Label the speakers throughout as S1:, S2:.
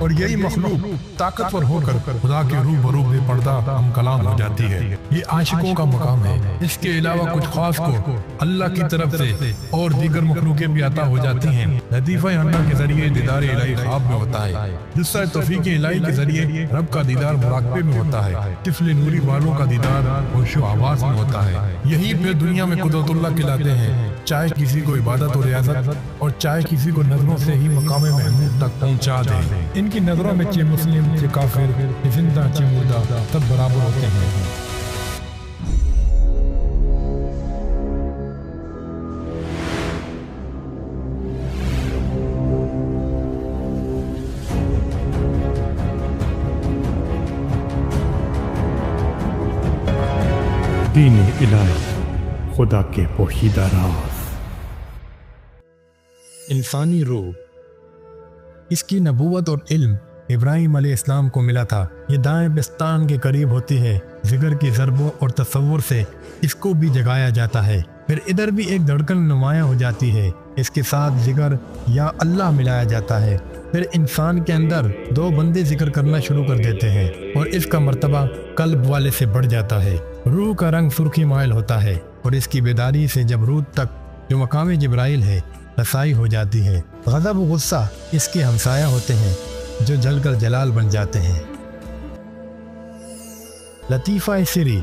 S1: اور یہی مخلوق طاقتور ہو کر خدا کے روبرو بے پردہ ہم کلام ہو جاتی ہے۔ یہ عاشقوں کا مقام ہے۔ اس کے علاوہ کچھ خاص کو اللہ کی طرف سے اور دیگر مخلوقیں بھی عطا ہو جاتی ہیں۔ لطیفہ حنا کے ذریعے دیدار الہی خواب میں ہوتا ہے، جسہ توفیق الہی کے ذریعے رب کا دیدار مراقبے میں ہوتا ہے، طفل نوری والوں کا دیدار ہوش و حواس میں ہوتا ہے۔ یہی پھر دنیا میں قدرت اللہ کہلاتے ہیں، چاہے کسی کو عبادت و ریاضت اور چاہے کسی کو نظروں سے ہی مقام محمود تک پہنچا دے۔ ان کی نظروں میں چہ مسلم چہ کافر چہ زندہ چہ مردہ سب برابر ہوتے ہیں۔
S2: دین الہی، خدا کے پوشیدہ راز۔
S1: انسانی روح، اس کی نبوت اور علم ابراہیم علیہ السلام کو ملا تھا۔ یہ دائیں پستان کے قریب ہوتی ہے، جگر کی ضربوں اور تصور سے اس کو بھی جگایا جاتا ہے۔ پھر ادھر بھی ایک دھڑکن نمایاں ہو جاتی ہے، اس کے ساتھ جگر یا اللہ ملایا جاتا ہے۔ پھر انسان کے اندر دو بندے ذکر کرنا شروع کر دیتے ہیں اور اس کا مرتبہ قلب والے سے بڑھ جاتا ہے۔ روح کا رنگ سرخی مائل ہوتا ہے اور اس کی بیداری سے جبروت تک جو مقام جبرائیل ہے رسائی ہو جاتی ہے۔ غضب و غصہ اس کے ہمسایہ ہوتے ہیں جو جل کر جلال بن جاتے ہیں۔ لطیفہ سری،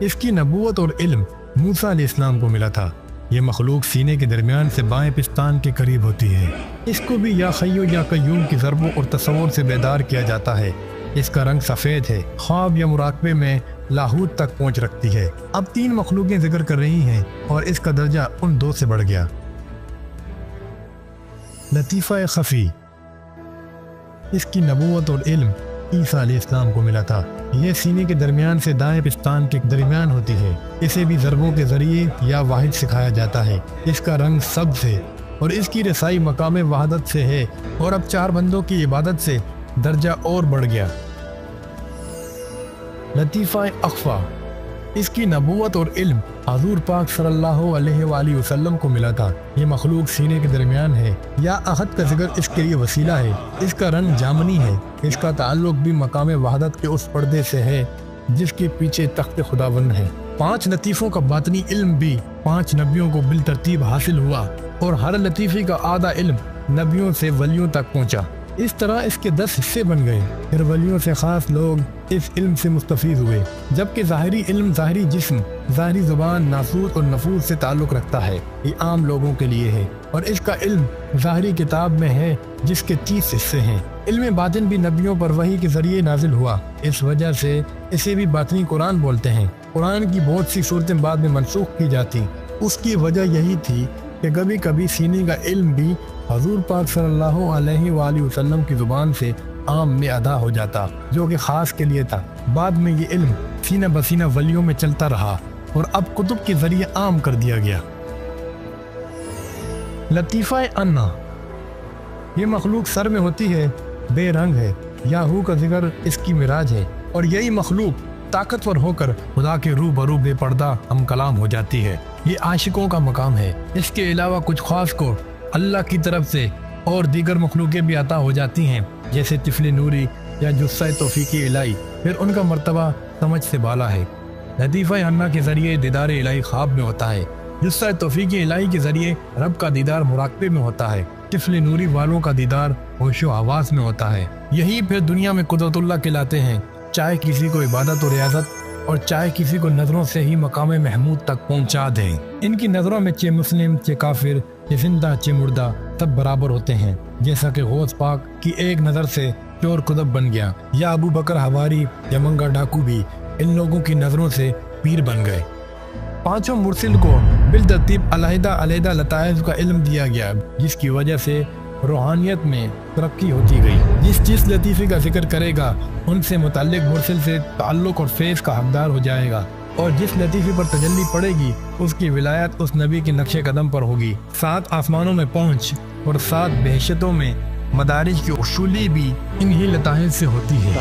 S1: اس کی نبوت اور علم موسیٰ علیہ السلام کو ملا تھا۔ یہ مخلوق سینے کے درمیان سے بائیں پستان کے قریب ہوتی ہے۔ اس کو بھی یا خیو یا قیوم کی ضربوں اور تصور سے بیدار کیا جاتا ہے۔ اس کا رنگ سفید ہے، خواب یا مراقبے میں لاہوت تک پہنچ رکھتی ہے۔ اب تین مخلوقیں ذکر کر رہی ہیں اور اس کا درجہ ان دو سے بڑھ گیا۔ لطیفہ خفی، اس کی نبوت اور علم عیسیٰ علیہ السلام کو ملا تھا۔ یہ سینے کے درمیان سے دائیں پستان کے درمیان ہوتی ہے۔ اسے بھی ضربوں کے ذریعے یا واحد سکھایا جاتا ہے۔ اس کا رنگ سبز ہے اور اس کی رسائی مقام وحدت سے ہے، اور اب چار بندوں کی عبادت سے درجہ اور بڑھ گیا۔ لطیفہ اخفا، اس کی نبوت اور علم حضور پاک صلی اللہ علیہ وآلہ وسلم کو ملا تھا۔ یہ مخلوق سینے کے درمیان ہے، یا احد کا ذکر اس کے لیے وسیلہ ہے۔ اس کا رنگ جامنی ہے۔ اس کا تعلق بھی مقام وحدت کے اس پردے سے ہے جس کے پیچھے تخت خداوند ہے۔ پانچ لطیفوں کا باطنی علم بھی پانچ نبیوں کو بالترتیب حاصل ہوا، اور ہر لطیفے کا آدھا علم نبیوں سے ولیوں تک پہنچا۔ اس طرح اس کے 10 حصے بن گئے۔ پھر ولیوں سے خاص لوگ اس علم سے مستفید ہوئے، جبکہ ظاہری علم ظاہری جسم، ظاہری زبان، ناسوت اور نفوس سے تعلق رکھتا ہے۔ یہ عام لوگوں کے لیے ہے، اور اس کا علم ظاہری کتاب میں ہے جس کے 30 حصے ہیں۔ علم باطن بھی نبیوں پر وحی کے ذریعے نازل ہوا، اس وجہ سے اسے بھی باطنی قرآن بولتے ہیں۔ قرآن کی بہت سی صورتیں بعد میں منسوخ کی جاتی، اس کی وجہ یہی تھی کہ کبھی کبھی سینے کا علم بھی حضور پاک صلی اللہ علیہ وآلہ وسلم کی زبان سے عام میں ادا ہو جاتا، جو کہ خاص کے لیے تھا۔ بعد میں یہ علم سینہ بسینہ ولیوں میں چلتا رہا اور اب کتب کے ذریعے عام کر دیا گیا۔ لطیفہ انا، یہ مخلوق سر میں ہوتی ہے، بے رنگ ہے، یاہو کا ذکر اس کی معراج ہے، اور یہی مخلوق طاقتور ہو کر خدا کے روبرو بے پردہ ہم کلام ہو جاتی ہے۔ یہ عاشقوں کا مقام ہے۔ اس کے علاوہ کچھ خاص کو اللہ کی طرف سے اور دیگر مخلوقیں بھی عطا ہو جاتی ہیں، جیسے طفل نوری یا جثہ توفیق الہی۔ پھر ان کا مرتبہ سمجھ سے بالا ہے۔ لطیفہ حنا کے ذریعے دیدار الہی خواب میں ہوتا ہے، جثہ توفیق الہی کے ذریعے رب کا دیدار مراقبے میں ہوتا ہے، طفل نوری والوں کا دیدار ہوش و حواس میں ہوتا ہے۔ یہی پھر دنیا میں قدرت اللہ کہلاتے ہیں، چاہے کسی کو عبادت و ریاضت اور چاہے کسی کو نظروں سے ہی مقام محمود تک پہنچا دیں۔ ان کی نظروں میں چہ مسلم چہ کافر چہ زندہ چہ مردہ سب برابر ہوتے ہیں، جیسا کہ غوث پاک کی ایک نظر سے چور قطب بن گیا، یا ابو بکر حواری یا منگا ڈاکو بھی ان لوگوں کی نظروں سے پیر بن گئے۔ پانچوں مرسل کو بالترتیب علیحدہ علیحدہ لطائف کا علم دیا گیا، جس کی وجہ سے روحانیت میں ترقی ہوتی گئی۔ جس لطیفے کا ذکر کرے گا ان سے متعلق مرسل سے تعلق اور فیض کا حقدار ہو جائے گا، اور جس لطیفے پر تجلی پڑے گی اس کی ولایت اس نبی کے نقش قدم پر ہوگی۔ 7 آسمانوں میں پہنچ اور 7 بہشتوں میں مدارج کی اصولی بھی انہی لطائف سے ہوتی ہے۔